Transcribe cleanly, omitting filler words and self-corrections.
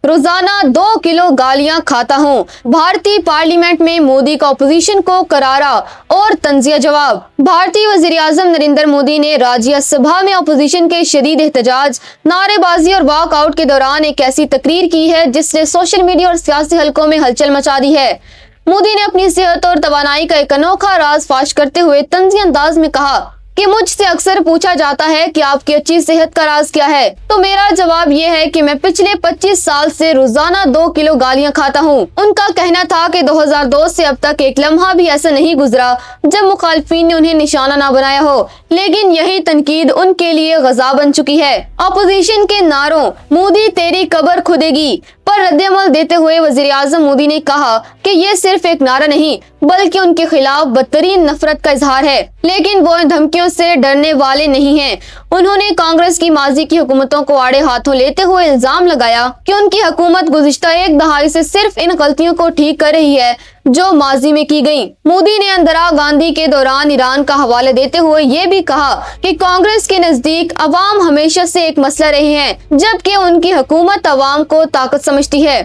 रोजाना 2 किलो गालियां खाता हूं। भारतीय पार्लियामेंट में मोदी का अपोजिशन को करारा और तंजिया जवाब। भारतीय वजीर आजम नरेंद्र मोदी ने राज्यसभा में अपोजिशन के शदीद एहतजाज, नारेबाजी और वॉकआउट के दौरान एक ऐसी तकरीर की है जिसने सोशल मीडिया और सियासी हलकों में हलचल मचा दी है। मोदी ने अपनी सेहत और तवानाई का एक अनोखा राज फाश करते हुए तंज़ी अंदाज में कहा कि मुझसे अक्सर पूछा जाता है कि आपकी अच्छी सेहत का राज क्या है, तो मेरा जवाब ये है कि मैं पिछले 25 साल से रोजाना 2 किलो गालियां खाता हूं। उनका कहना था कि 2002 से अब तक एक लम्हा भी ऐसा नहीं गुजरा जब मुखालिफिन ने उन्हें निशाना ना बनाया हो, लेकिन यही तनकीद उनके लिए गज़ा बन चुकी है। अपोजिशन के नारों मोदी तेरी कब्र खुदेगी पर रद्दअमल देते हुए वजीर आजम मोदी ने कहा कि ये सिर्फ एक नारा नहीं बल्कि उनके खिलाफ बदतरीन नफरत का इजहार है, लेकिन वो इन धमकियों से डरने वाले नहीं हैं। उन्होंने कांग्रेस की माजी की हुकूमतों को आड़े हाथों लेते हुए इल्जाम लगाया कि उनकी हुकूमत गुज़िश्ता एक दहाई से सिर्फ इन गलतियों को ठीक कर रही है जो माजी में की गई। मोदी ने इंदिरा गांधी के दौरान ईरान का हवाला देते हुए ये भी कहा कि कांग्रेस के नजदीक अवाम हमेशा से एक मसला रहे हैं, जबकि उनकी हुकूमत अवाम को ताकत समझती है।